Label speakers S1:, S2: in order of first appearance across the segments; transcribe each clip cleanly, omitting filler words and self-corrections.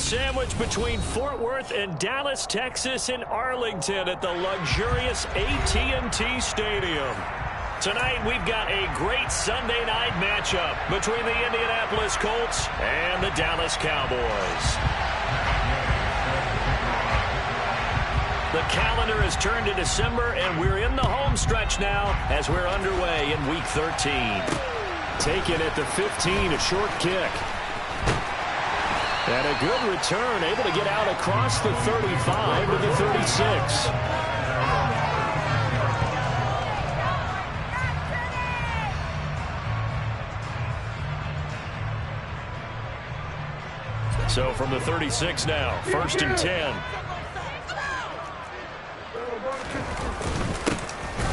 S1: sandwich between Fort Worth and Dallas, Texas in Arlington at the luxurious AT&T Stadium. Tonight, we've got a great Sunday night matchup between the Indianapolis Colts and the Dallas Cowboys. The calendar has turned to December, and we're in the home stretch now as we're underway in Week 13.
S2: Taken at the 15, a short kick. And a good return, able to get out across the 35 to the 36.
S1: So from the 36 now, 1st and 10.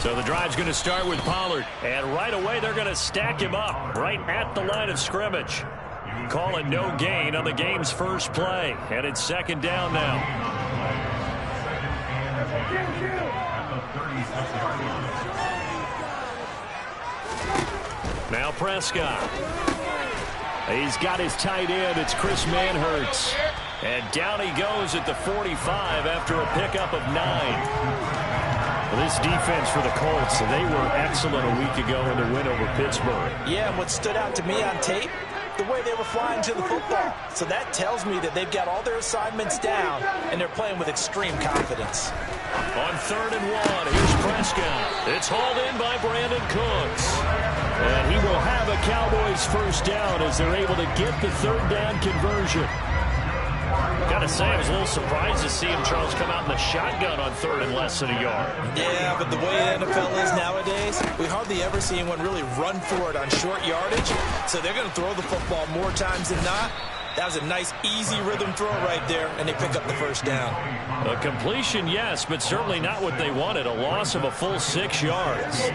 S1: So the drive's going to start with Pollard. And right away, they're going to stack him up right at the line of scrimmage. Calling no gain on the game's first play. And it's 2nd down now. Now Prescott. He's got his tight end. It's Chris Manhertz. And down he goes at the 45 after a pickup of 9.
S2: Well, this defense for the Colts, they were excellent a week ago in the win over Pittsburgh.
S3: Yeah, and what stood out to me on tape, the way they were flying to the football. So that tells me that they've got all their assignments down, and they're playing with extreme confidence.
S1: On 3rd and 1, here's Prescott. It's hauled in by Brandon Cooks.
S2: And he will have a Cowboys first down as they're able to get the 3rd down conversion.
S1: Gotta say, I was a little surprised to see him, Charles, come out in the shotgun on 3rd and less than a yard.
S3: Yeah, but the way the NFL is nowadays, we hardly ever see anyone really run for it on short yardage. So they're going to throw the football more times than not. That was a nice, easy rhythm throw right there, and they pick up the first down.
S1: A completion, yes, but certainly not what they wanted. A loss of a full 6 yards.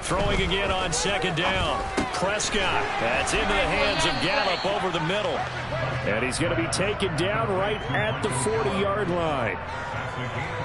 S1: Throwing again on 2nd down. Prescott. That's into the hands of Gallup over the middle.
S2: And he's going to be taken down right at the 40-yard line.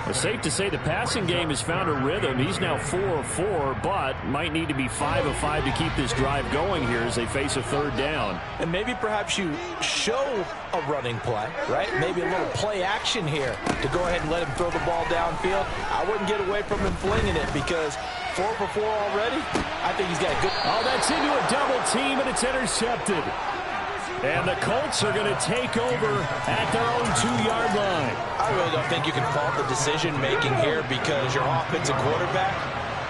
S2: It's safe to say the passing game has found a rhythm. He's now 4 of 4, but might need to be 5 of 5 to keep this drive going here as they face a 3rd down.
S3: And maybe perhaps you show a running play, right? Maybe a little play action here to go ahead and let him throw the ball downfield. I wouldn't get away from him flinging it because 4 for 4 already. I think he's got a good...
S2: Oh, that's into a double team, and it's intercepted. And the Colts are going to take over at their own 2-yard line.
S3: I really don't think you can fault the decision-making here because your offensive quarterback,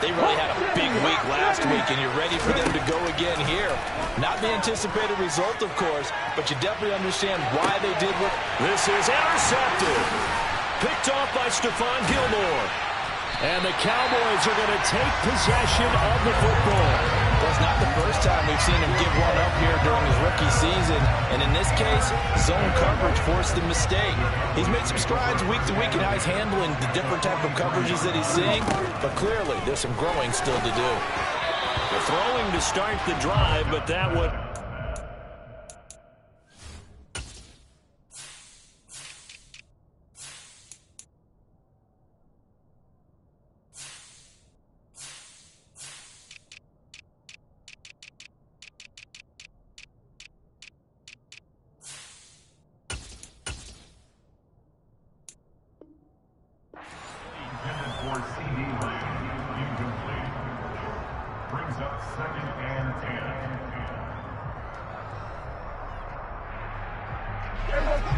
S3: they really had a big week last week, and you're ready for them to go again here. Not the anticipated result, of course, but you definitely understand why they did what...
S1: This is intercepted. Picked off by Stephon Gilmore.
S2: And the Cowboys are going to take possession of the football.
S3: That's not the first time we've seen him give one up here during his rookie season. And in this case, zone coverage forced the mistake. He's made some strides week to week in how he's handling the different type of coverages that he's seeing. But clearly, there's some growing still to do.
S1: The throwing to start the drive, but that would...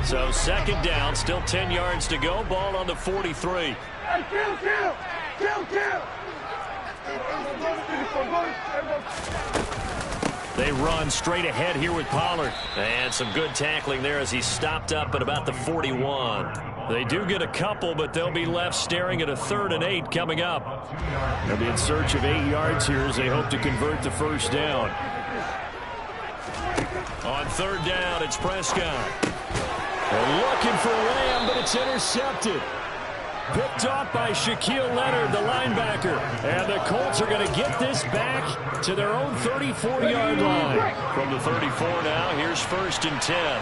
S1: So 2nd down, still 10 yards to go. Ball on the 43. They run straight ahead here with Pollard. And some good tackling there as he stopped up at about the 41. They do get a couple, but they'll be left staring at a 3rd and 8 coming up.
S2: They'll be in search of 8 yards here as they hope to convert the first down.
S1: On 3rd down, it's Prescott.
S2: They're looking for Lamb, but it's intercepted. Picked off by Shaquille Leonard, the linebacker. And the Colts are going to get this back to their own 34-yard line.
S1: From the 34 now, here's 1st and 10.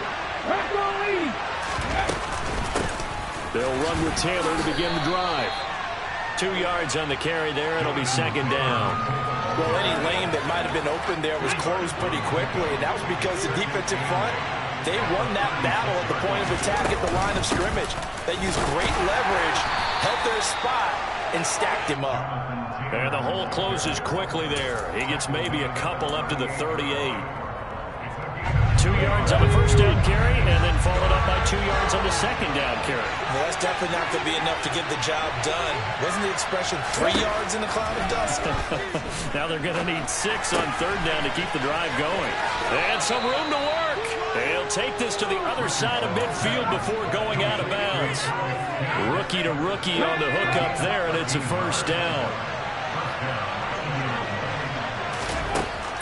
S2: They'll run with Taylor to begin the drive.
S1: 2 yards on the carry there. It'll be 2nd down.
S3: Well, any lane that might have been open there was closed pretty quickly, and that was because the defensive front, they won that battle at the point of attack at the line of scrimmage. They used great leverage, held their spot, and stacked him up.
S1: And the hole closes quickly there. He gets maybe a couple up to the 38. 2 yards on the first down carry, and then followed up by 2 yards on the second down carry.
S3: Well, that's definitely not going to be enough to get the job done. Wasn't the expression 3 yards in the cloud of dust?
S1: Now they're going to need 6 on third down to keep the drive going. And some room to work. They'll take this to the other side of midfield before going out of bounds. Rookie to rookie on the hook up there, and it's a first down.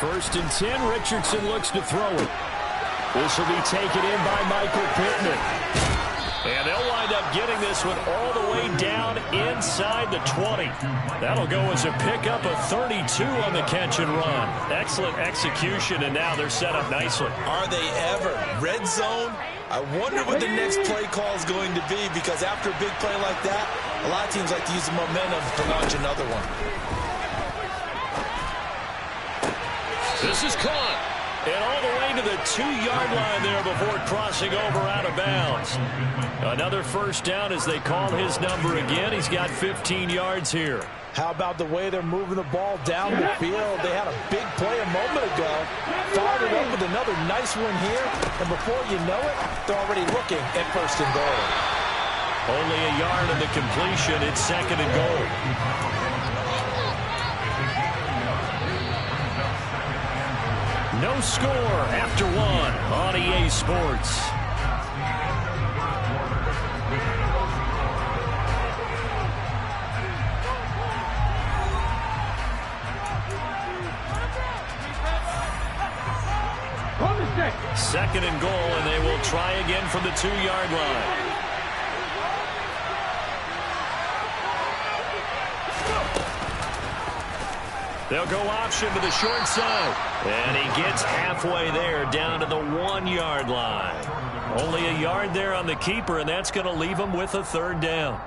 S2: 1st and 10, Richardson looks to throw it. This will be taken in by Michael Pittman.
S1: And they'll wind up getting this one all the way down inside the 20. That'll go as a pickup of 32 on the catch and run. Excellent execution, and now they're set up nicely.
S3: Are they ever? Red zone? I wonder what the next play call is going to be, because after a big play like that, a lot of teams like to use the momentum to launch another one.
S1: This is caught. And all the way to the 2-yard line there before crossing over out of bounds. Another first down as they call his number again. He's got 15 yards here.
S3: How about the way they're moving the ball down the field? They had a big play a moment ago. Followed it up with another nice one here. And before you know it, they're already looking at 1st and goal.
S1: Only a yard of the completion. It's 2nd and goal. No score after 1 on EA Sports. Second and goal, and they will try again from the 2-yard line. They'll go option to the short side. And he gets halfway there down to the 1-yard line. Only a yard there on the keeper, and that's going to leave him with a 3rd down.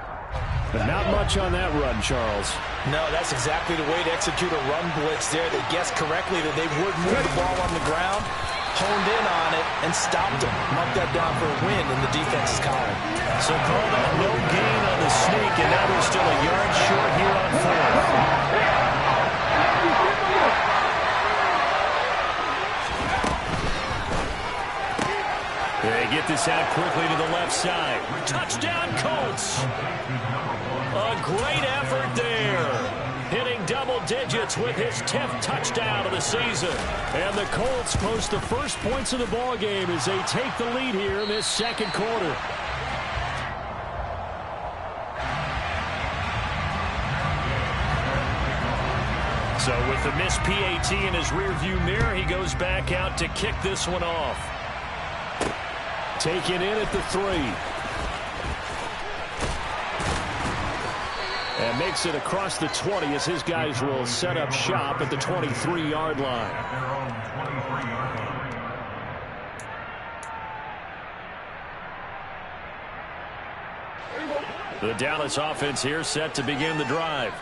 S2: But not much on that run, Charles.
S3: No, that's exactly the way to execute a run blitz there. They guessed correctly that they would move the ball on the ground, honed in on it, and stopped him. Marked that down for a win in the defense's column.
S1: So call that no gain on the sneak, and now they're still a yard short here on 4th. They get this out quickly to the left side. Touchdown, Colts. A great effort there. Hitting double digits with his 10th touchdown of the season.
S2: And the Colts post the first points of the ball game as they take the lead here in this 2nd quarter.
S1: So with the missed PAT in his rearview mirror, he goes back out to kick this one off.
S2: Taken in at the 3. And makes it across the 20 as his guys will set up shop at the 23-yard line.
S1: The Dallas offense here set to begin the drive.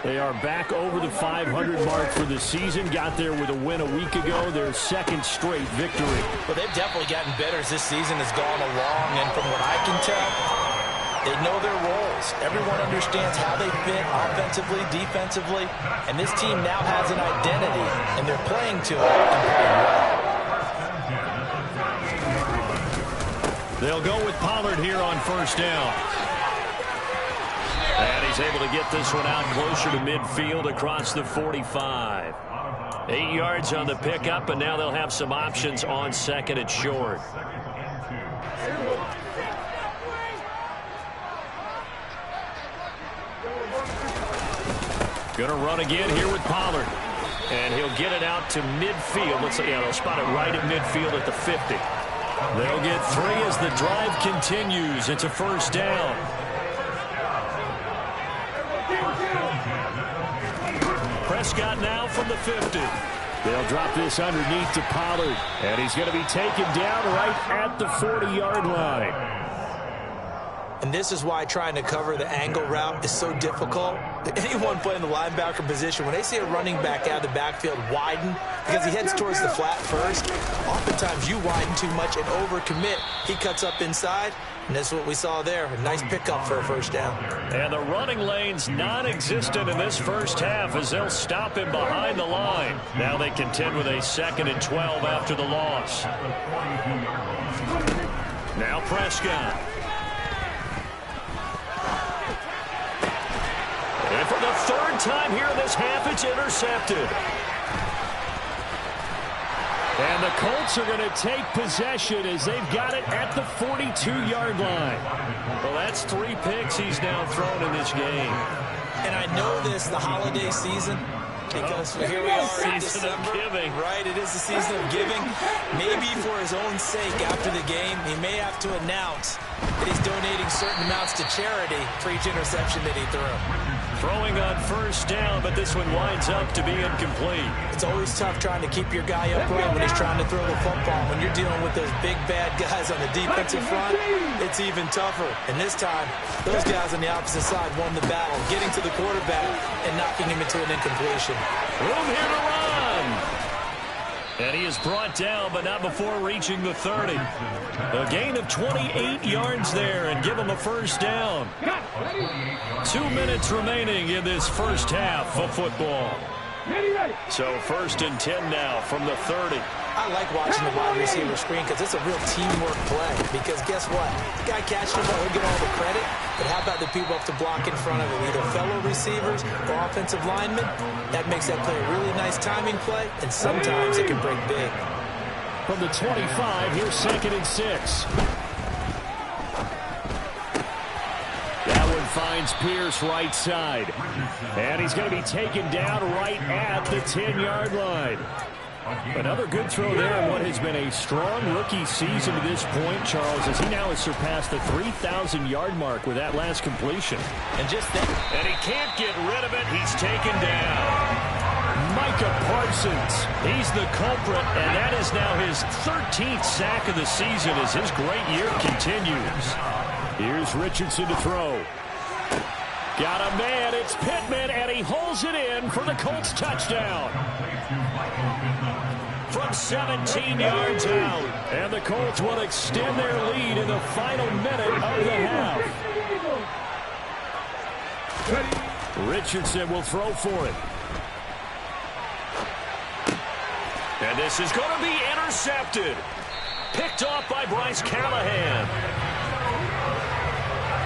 S2: They are back over the 500 mark for the season. Got there with a win a week ago. Their 2nd straight victory.
S3: Well, they've definitely gotten better as this season has gone along. And from what I can tell, they know their roles. Everyone understands how they fit offensively, defensively. And this team now has an identity, and they're playing to it and playing well.
S1: They'll go with Pollard here on 1st down. And he's able to get this one out closer to midfield across the 45. 8 yards on the pickup, and now they'll have some options on 2nd and short. Going to run again here with Pollard. And he'll get it out to midfield. They'll spot it right at midfield at the 50. They'll get 3 as the drive continues. It's a 1st down. Prescott now from the 50.
S2: They'll drop this underneath to Pollard. And he's going to be taken down right at the 40-yard line.
S3: And this is why trying to cover the angle route is so difficult. Anyone playing the linebacker position, when they see a running back out of the backfield widen because he heads towards the flat first, oftentimes you widen too much and overcommit. He cuts up inside, and that's what we saw there. A nice pickup for a first down.
S1: And the running lane's non-existent in this first half as they'll stop him behind the line. Now they contend with a 2nd and 12 after the loss. Now Prescott. And for the 3rd time here in this half, it's intercepted. And the Colts are going to take possession as they've got it at the 42-yard line. Well, that's 3 picks he's now thrown in this game.
S3: And I know this, the holiday season, because here we are in
S1: Season of giving.
S3: Right, it is the season of giving. Maybe for his own sake after the game, he may have to announce that he's donating certain amounts to charity for each interception that he threw.
S1: Throwing on first down, but this one winds up to be incomplete.
S3: It's always tough trying to keep your guy upright when he's trying to throw the football. When you're dealing with those big, bad guys on the defensive front, it's even tougher. And this time, those guys on the opposite side won the battle, getting to the quarterback and knocking him into an incompletion.
S1: Room here to run. And he is brought down, but not before reaching the 30. A gain of 28 yards there and give him a first down. 2 minutes remaining in this first half of football. So 1st and 10 now from the 30.
S3: I like watching the wide receiver screen because it's a real teamwork play. Because guess what? The guy catching the ball, he'll get all the credit. But how about the people up to block in front of him? Either fellow receivers or offensive linemen. That makes that play a really nice timing play. And sometimes it can break big.
S2: From the 25, here's 2nd and 6. That one finds Pierce right side. And he's going to be taken down right at the 10-yard line. Another good throw there in what has been a strong rookie season to this point, Charles, as he now has surpassed the 3,000-yard mark with that last completion.
S1: And he can't get rid of it. He's taken down. Micah Parsons, he's the culprit, and that is now his 13th sack of the season as his great year continues.
S2: Here's Richardson to throw. Got a man, it's Pittman, and he holds it in for the Colts touchdown.
S1: From 17 yards out.
S2: And the Colts will extend their lead in the final minute of the half. Richardson will throw for it.
S1: And this is going to be intercepted. Picked off by Bryce Callahan.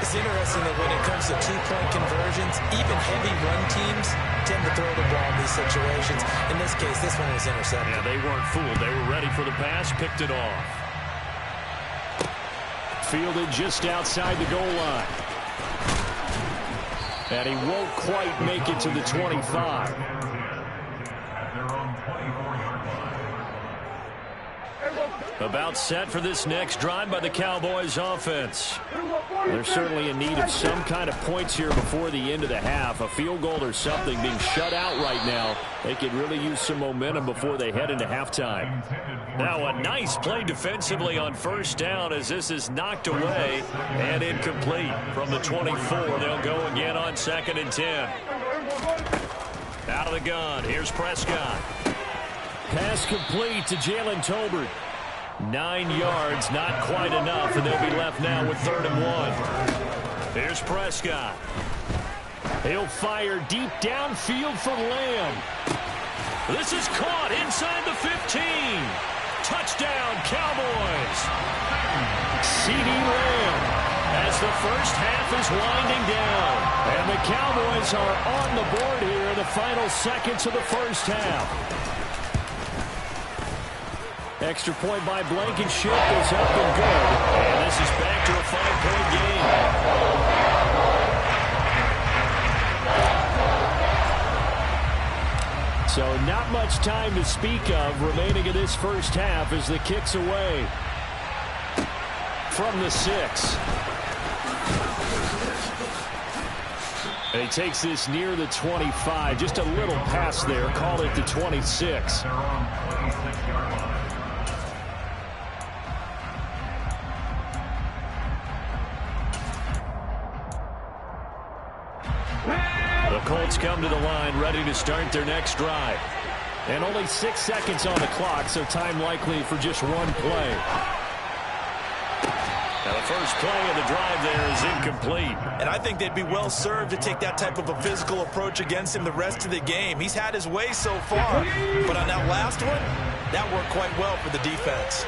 S3: It's interesting that when it comes to two-point conversions, even heavy run teams tend to throw the ball in these situations. In this case, this one was intercepted.
S1: Yeah, they weren't fooled. They were ready for the pass, picked it off.
S2: Fielded just outside the goal line. And he won't quite make it to the 25.
S1: About set for this next drive by the Cowboys offense.
S2: They're certainly in need of some kind of points here before the end of the half. A field goal or something being shut out right now. They could really use some momentum before they head into halftime.
S1: Now a nice play defensively on first down as this is knocked away and incomplete. From the 24, they'll go again on 2nd and 10. Out of the gun, here's Prescott.
S2: Pass complete to Jalen Tolbert.
S1: 9 yards, not quite enough, and they'll be left now with 3rd and 1. Here's Prescott.
S2: He'll fire deep downfield for Lamb.
S1: This is caught inside the 15. Touchdown, Cowboys.
S2: CeeDee Lamb.
S1: As the first half is winding down.
S2: And the Cowboys are on the board here in the final seconds of the first half. Extra point by Blankenship is up and good.
S1: And this is back to a 5-point game.
S2: So not much time to speak of remaining in this first half as the kick's away from the 6. And he takes this near the 25. Just a little pass there. Call it the 26.
S1: Colts come to the line, ready to start their next drive.
S2: And only 6 seconds on the clock, so time likely for just one play.
S1: Now the first play of the drive there is incomplete.
S3: And I think they'd be well served to take that type of a physical approach against him the rest of the game. He's had his way so far, but on that last one, that worked quite well for the defense.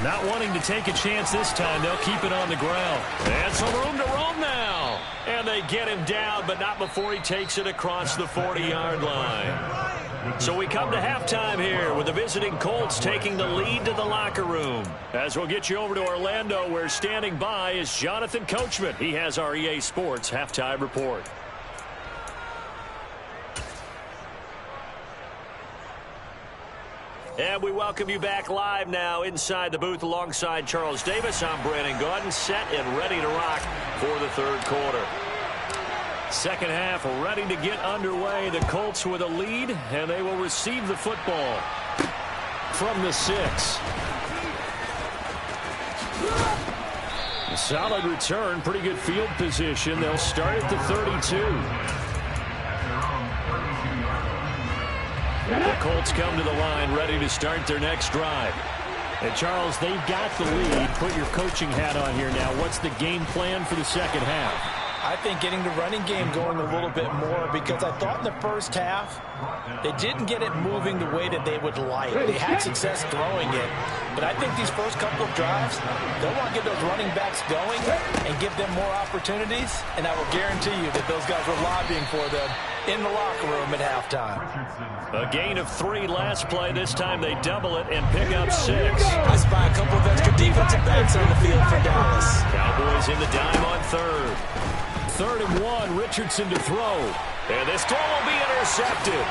S1: Not wanting to take a chance this time, they'll keep it on the ground. And some room to roam now. And they get him down, but not before he takes it across the 40-yard line. So we come to halftime here with the visiting Colts taking the lead to the locker room. As we'll get you over to Orlando, where standing by is Jonathan Coachman. He has our EA Sports halftime report. And we welcome you back live now inside the booth alongside Charles Davis. I'm Brandon Gaudin, set and ready to rock for the third quarter. Second half ready to get underway. The Colts with a lead, and they will receive the football from the 6. A solid return, pretty good field position. They'll start at the 32. The Colts come to the line, ready to start their next drive.
S2: And Charles, they've got the lead. Put your coaching hat on here now. What's the game plan for the second half?
S3: I think getting the running game going a little bit more, because I thought in the first half they didn't get it moving the way that they would like. They had success throwing it, but I think these first couple of drives, they'll want to get those running backs going and give them more opportunities, and I will guarantee you that those guys were lobbying for them in the locker room at halftime.
S1: A gain of 3 last play. This time they double it and pick up 6.
S3: I spy a couple of extra defensive backs on the field for Dallas.
S1: Cowboys in the dime on third.
S2: 3rd and 1, Richardson to throw.
S1: And this throw will be intercepted.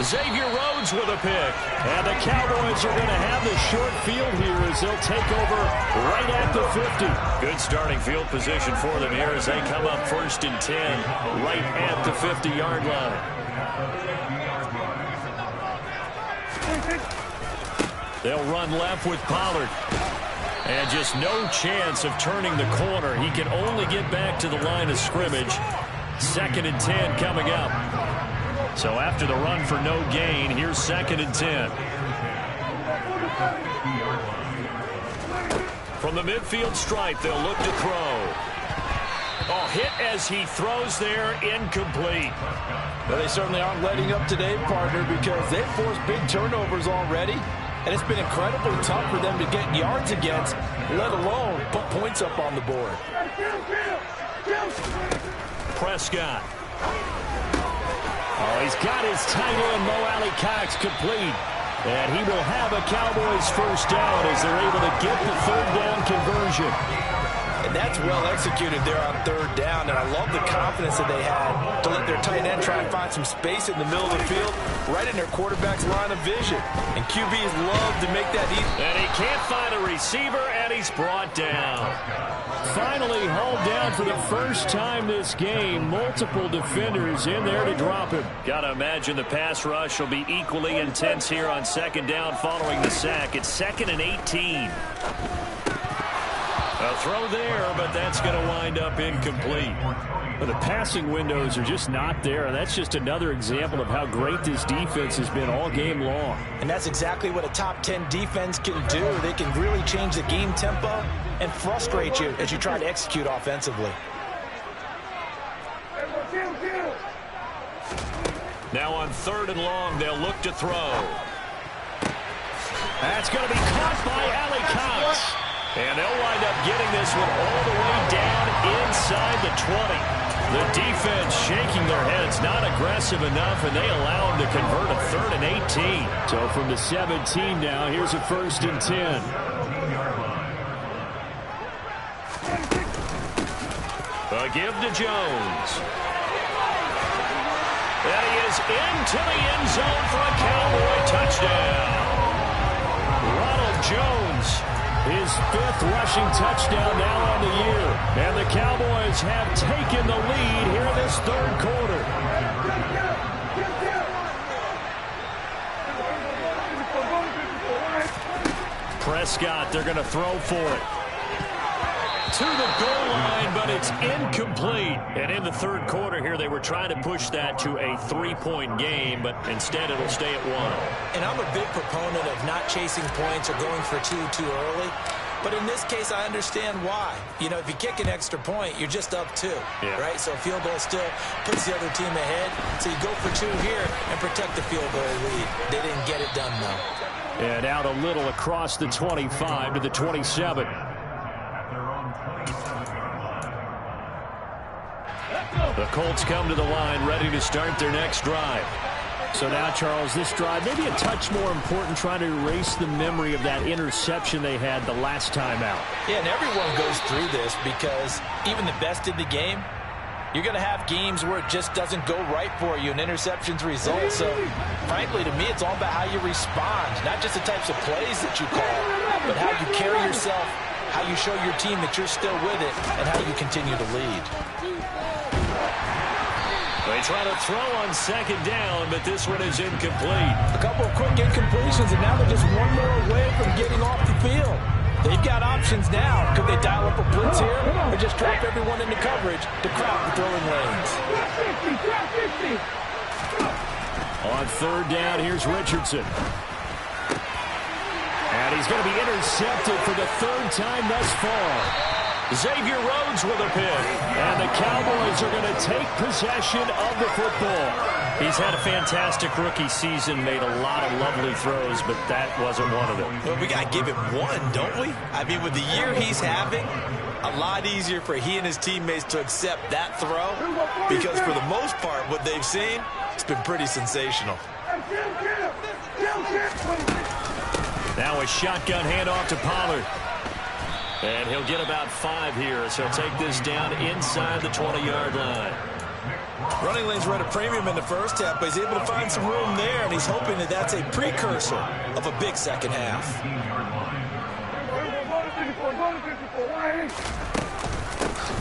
S1: Xavier Rhodes with a pick.
S2: And the Cowboys are going to have the short field here as they'll take over right at the 50.
S1: Good starting field position for them here as they come up 1st and 10 right at the 50-yard line. They'll run left with Pollard. And just no chance of turning the corner. He can only get back to the line of scrimmage. 2nd and 10 coming up. So after the run for no gain, here's 2nd and 10. From the midfield stripe, they'll look to throw. Oh, hit as he throws there, incomplete.
S3: Well, they certainly aren't letting up today, partner, because they've forced big turnovers already. And it's been incredibly tough for them to get yards against, let alone put points up on the board.
S1: Prescott.
S2: Oh, he's got his tight end, Mo Alley-Cox, complete. And he will have a Cowboys first down as they're able to get the 3rd down conversion.
S3: And that's well executed there on 3rd down. And I love the confidence that they had to let their tight end try and find some space in the middle of the field, right in their quarterback's line of vision. And QBs love to make that easy.
S1: And he can't find a receiver, and he's brought down.
S2: Finally hauled down for the first time this game. Multiple defenders in there to drop him.
S1: Got to imagine the pass rush will be equally intense here on 2nd down following the sack. It's 2nd and 18. A throw there, but that's going to wind up incomplete.
S2: Well, the passing windows are just not there, and that's just another example of how great this defense has been all game long.
S3: And that's exactly what a top 10 defense can do. They can really change the game tempo and frustrate you as you try to execute offensively.
S1: Now on 3rd and long, they'll look to throw.
S2: That's going to be caught by Alley-Cox.
S1: And they'll wind up getting this one all the way down inside the 20. The defense shaking their heads, not aggressive enough, and they allow them to convert a 3rd and 18.
S2: So from the 17 now, here's a 1st and 10.
S1: A give to Jones. And he is into the end zone for a Cowboy touchdown. Ronald Jones.
S2: His 5th rushing touchdown now on the year. And the Cowboys have taken the lead here in this 3rd quarter.
S1: Prescott, they're going to throw for it. to the goal line, but it's incomplete. And in the third quarter here, they were trying to push that to a 3-point game, but instead it'll stay at 1.
S3: And I'm a big proponent of not chasing points or going for two too early. But in this case, I understand why. You know, if you kick an extra point, you're just up 2, right? So a field goal still puts the other team ahead. So you go for 2 here and protect the field goal lead. They didn't get it done, though.
S2: And out a little across the 25 to the 27. The Colts come to the line, ready to start their next drive. So now, Charles, this drive maybe a touch more important, trying to erase the memory of that interception they had the last time out.
S3: Yeah, and everyone goes through this because even the best in the game, you're going to have games where it just doesn't go right for you and interceptions result. So, frankly, to me, it's all about how you respond, not just the types of plays that you call, but how you carry yourself, how you show your team that you're still with it, and how you continue to lead.
S1: They try to throw on second down, but this one is incomplete.
S3: A couple of quick incompletions, and now they're just one more away from getting off the field. They've got options now. Could they dial up a blitz here or just drop everyone into coverage to crowd the throwing lanes?
S2: On third down, here's Richardson. And he's going to be intercepted for the third time thus far.
S1: Xavier Rhodes with a pick.
S2: And the Cowboys are going to take possession of the football.
S1: He's had a fantastic rookie season, made a lot of lovely throws, but that wasn't one of them.
S3: Well, we got to give him one, don't we? I mean, with the year he's having, a lot easier for he and his teammates to accept that throw because for the most part, what they've seen, it's been pretty sensational.
S1: Now a shotgun handoff to Pollard. And he'll get about 5 here, so he'll take this down inside the 20-yard line.
S3: Running lanes were at a premium in the first half, but he's able to find some room there, and he's hoping that that's a precursor of a big second half.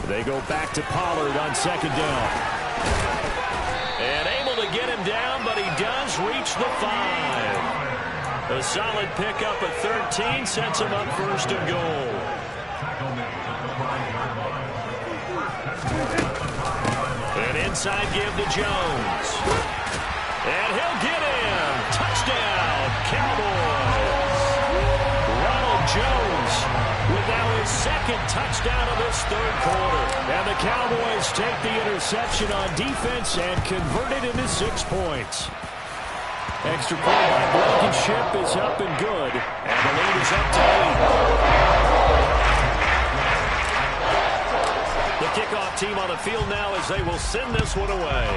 S2: They go back to Pollard on second down.
S1: And able to get him down, but he does reach the 5. A solid pickup of 13 sets him up first and goal. An inside give to Jones. And he'll get him. Touchdown, Cowboys. Ronald Jones with now his second touchdown of this third quarter.
S2: And the Cowboys take the interception on defense and convert it into 6 points. Extra point by Blankenship is up and good. And the lead is up to 8.
S1: The kickoff team on the field now as they will send this one away.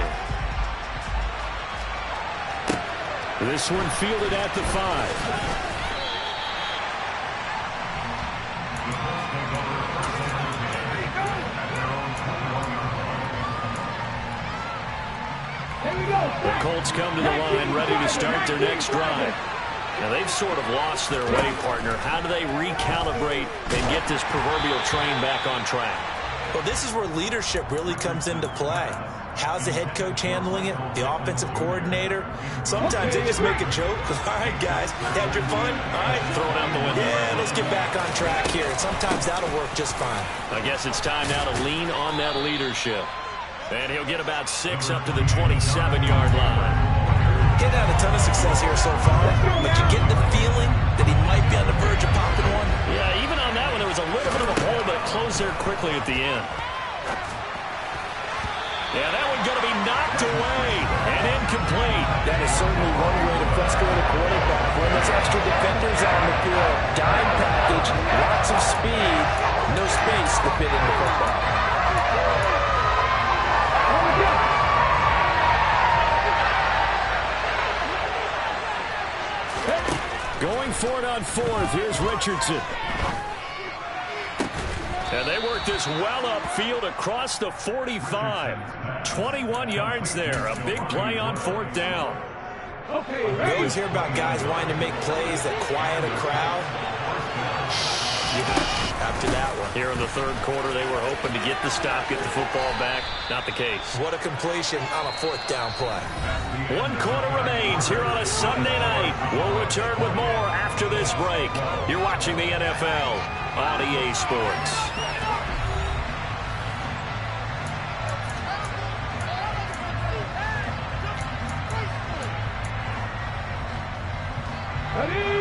S2: This one fielded at the 5.
S1: The Colts come to the line ready to start their next drive. Now, they've sort of lost their way, partner. How do they recalibrate and get this proverbial train back on track?
S3: Well, this is where leadership really comes into play. How's the head coach handling it? The offensive coordinator? Sometimes they just make a joke. All right, guys, had your fun? All right.
S1: Throw it out the window.
S3: Yeah, let's get back on track here. And sometimes that'll work just fine.
S1: I guess it's time now to lean on that leadership. And he'll get about 6 up to the 27-yard line.
S3: He's had a ton of success here so far, but you get the feeling that he might be on the verge of popping one.
S1: Yeah, even on that one, there was a little bit of a hole, but it closed there quickly at the end. Yeah, that one going to be knocked away and incomplete.
S3: That is certainly one way to frustrate a quarterback. When there's extra defenders on the field, dime package, lots of speed, no space to fit in the football.
S2: Going for it on 4th. Here's Richardson.
S1: And they work this well upfield across the 45. 21 yards there. A big play on 4th down.
S3: We always hear about guys wanting to make plays that quiet a crowd. After that one.
S1: Here in the third quarter, they were hoping to get the stop, get the football back. Not the case.
S3: What a completion on a 4th down play.
S1: 1 quarter remains here on a Sunday night. We'll return with more after this break. You're watching the NFL on EA Sports.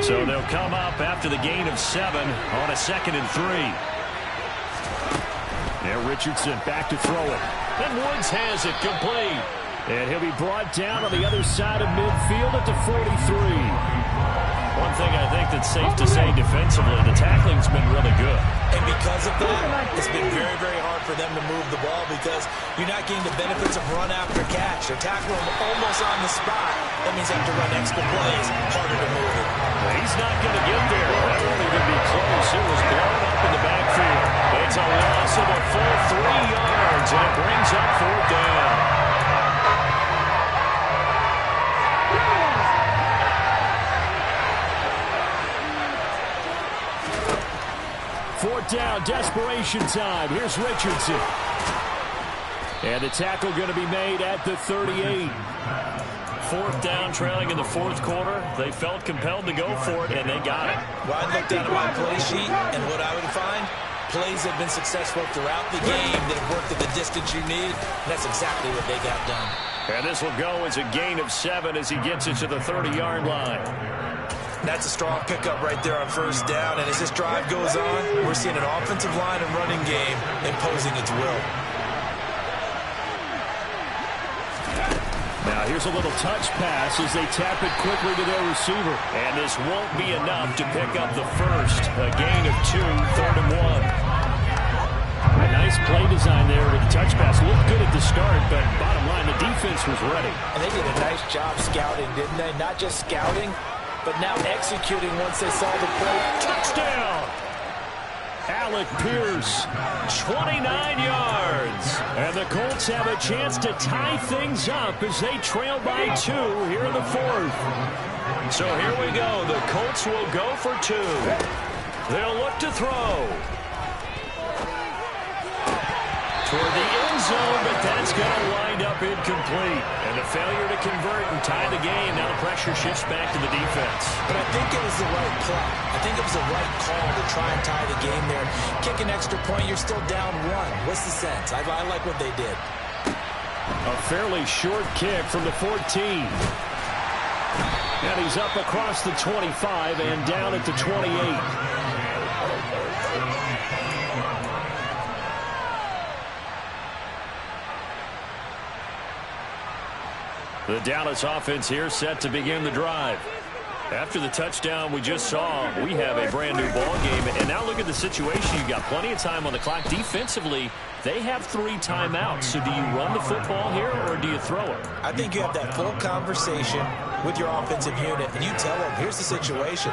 S1: So they'll come up after the gain of 7 on a 2nd and 3. Now Richardson back to throw it. And Woods has it complete. And he'll be brought down on the other side of midfield at the 43. One thing I think that's safe to say defensively, the tackling's been really good.
S3: And because of that, it's been very, very hard for them to move the ball because you're not getting the benefits of run after catch. They're tackling him almost on the spot. That means you have to run extra plays, harder to move it.
S1: He's not going to get there. That won't even be close. It was blown up in the backfield. It's a loss of a full 3 yards, and it brings up 4th down. Fourth down, desperation time. Here's Richardson. And the tackle going to be made at the 38. 4th down, trailing in the 4th quarter. They felt compelled to go for it, and they got it.
S3: Well, I looked down at my play sheet, and what I would find, plays have been successful throughout the game that have worked at the distance you need, and that's exactly what they got done.
S1: And this will go as a gain of 7 as he gets it to the 30-yard line.
S3: That's a strong pickup right there on 1st down, and as this drive goes on, we're seeing an offensive line and running game imposing its will.
S1: Now here's a little touch pass as they tap it quickly to their receiver. And this won't be enough to pick up the first. A gain of 2, 3rd and 1. A nice play design there with the touch pass. Looked good at the start, but bottom line, the defense was ready.
S3: And they did a nice job scouting, didn't they? Not just scouting, but now executing once they saw the play.
S1: Touchdown! Alec Pierce, 29 yards. And the Colts have a chance to tie things up as they trail by 2 here in the 4th. So here we go. The Colts will go for 2. They'll look to throw. Toward the end zone, but that's going to wind up incomplete. And a failure to convert and tie the game. Now the pressure shifts back to the defense.
S3: But I think it was the right play. I think it was the right call to try and tie the game there. Kick an extra point, you're still down 1. What's the sense? I like what they did.
S1: A fairly short kick from the 14. And he's up across the 25 and down at the 28. The Dallas offense here set to begin the drive. After the touchdown we just saw, we have a brand new ball game. And now look at the situation. You've got plenty of time on the clock. Defensively, they have 3 timeouts. So do you run the football here or do you throw it?
S3: I think you have that full conversation with your offensive unit, and you tell them, here's the situation.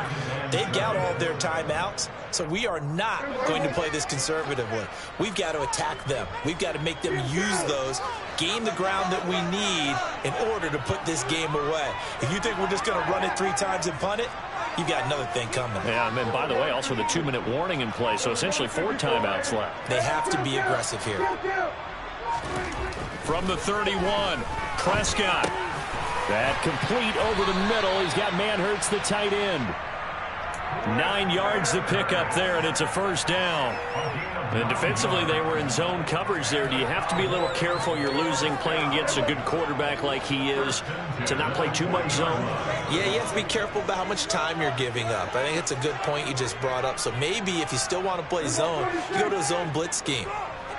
S3: They've got all their timeouts, so we are not going to play this conservatively. We've got to attack them. We've got to make them use those, gain the ground that we need in order to put this game away. If you think we're just going to run it 3 times and punt it, you've got another thing coming.
S1: Yeah, and by the way, also the 2-minute warning in play, so essentially 4 timeouts left.
S3: They have to be aggressive here.
S1: From the 31, Prescott. That complete over the middle. He's got Manhurts, the tight end. 9 yards to pick up there, and it's a 1st down. And defensively, they were in zone coverage there. Do you have to be a little careful? You're losing, playing against a good quarterback like he is, to not play too much zone?
S3: Yeah, you have to be careful about how much time you're giving up. I think it's a good point you just brought up. So maybe if you still want to play zone, you go to a zone blitz scheme.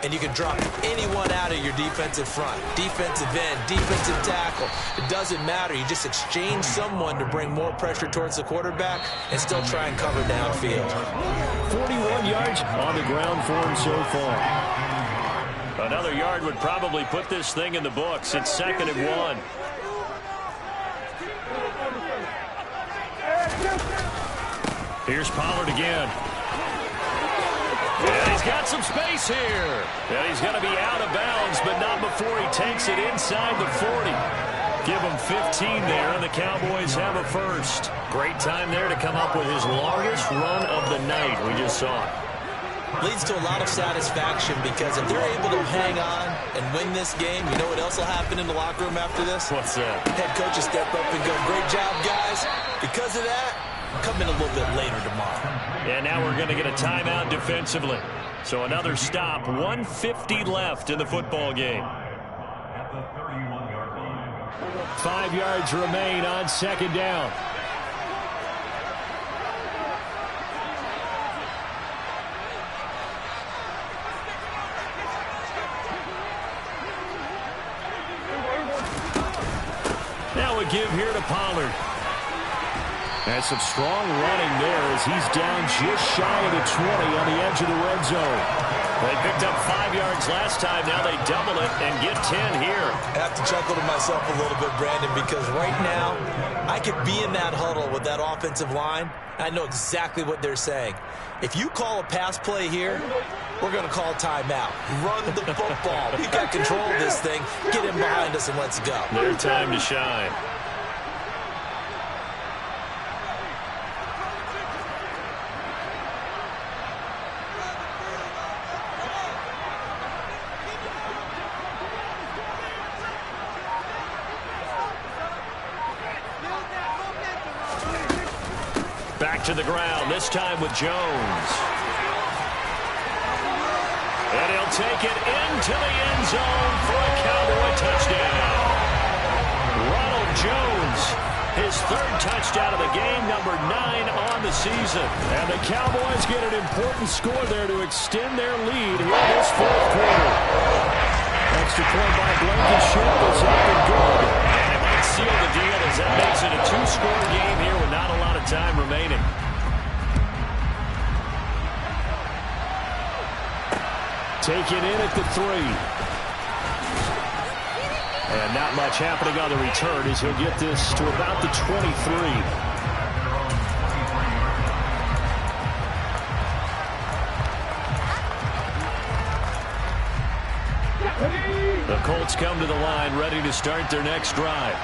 S3: And you can drop anyone out of your defensive front, defensive end, defensive tackle. It doesn't matter. You just exchange someone to bring more pressure towards the quarterback and still try and cover downfield.
S1: 41 yards on the ground for him so far. Another yard would probably put this thing in the books. It's 2nd and 1. Here's Pollard again. And he's got some space here. And he's going to be out of bounds, but not before he takes it inside the 40. Give him 15 there, and the Cowboys have a 1st. Great time there to come up with his longest run of the night. We just saw it.
S3: Leads to a lot of satisfaction because if they're able to hang on and win this game, you know what else will happen in the locker room after this?
S1: What's that?
S3: Head coach will step up and go, great job, guys. Because of that, come in a little bit later tomorrow.
S1: And now we're going to get a timeout defensively. So another stop, 1:50 left in the football game. 5 yards remain on 2nd down. give here to Pollard.
S2: And some strong running there as he's down just shy of the 20 on the edge of the red zone.
S1: They picked up 5 yards last time. Now they double it and get 10 here.
S3: I have to chuckle to myself a little bit, Brandon, because right now I could be in that huddle with that offensive line. I know exactly what they're saying. If you call a pass play here, we're going to call timeout. Run the football. We've got control of this thing. Get in behind us and let's go.
S1: Their time to shine. Back to the ground, this time with Jones. And he'll take it into the end zone for a Cowboy touchdown. Ronald Jones, his 3rd touchdown of the game, number 9 on the season.
S2: And the Cowboys get an important score there to extend their lead here in this 4th quarter. Extra point by Blankenship is up and good.
S1: And they might seal the deal as that makes it a 2-score game here with not a lot of time remaining.
S2: Taken in at the 3. And not much happening on the return as he'll get this to about the 23.
S1: The Colts come to the line ready to start their next drive.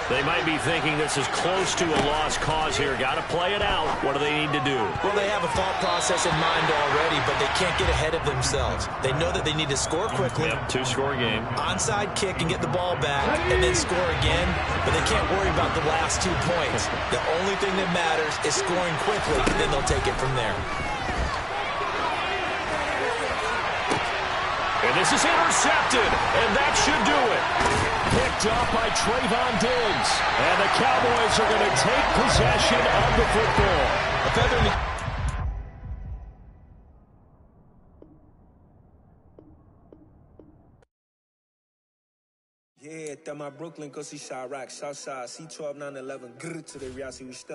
S1: They might be thinking this is close to a lost cause here. Got to play it out. What do they need to do?
S3: Well, they have a thought process in mind already, but they can't get ahead of themselves. They know that they need to score quickly.
S1: Yep, 2-score game.
S3: Onside kick and get the ball back and then score again, but they can't worry about the last 2 points. The only thing that matters is scoring quickly, and then they'll take it from there.
S1: And this is intercepted, and that should do it.
S2: Picked up by Trayvon Diggs. And the Cowboys are going to take possession of the football.
S4: Yeah, that my Brooklyn, go see Chirac, Southside, C12, 911, grr to the Riasi, we still out.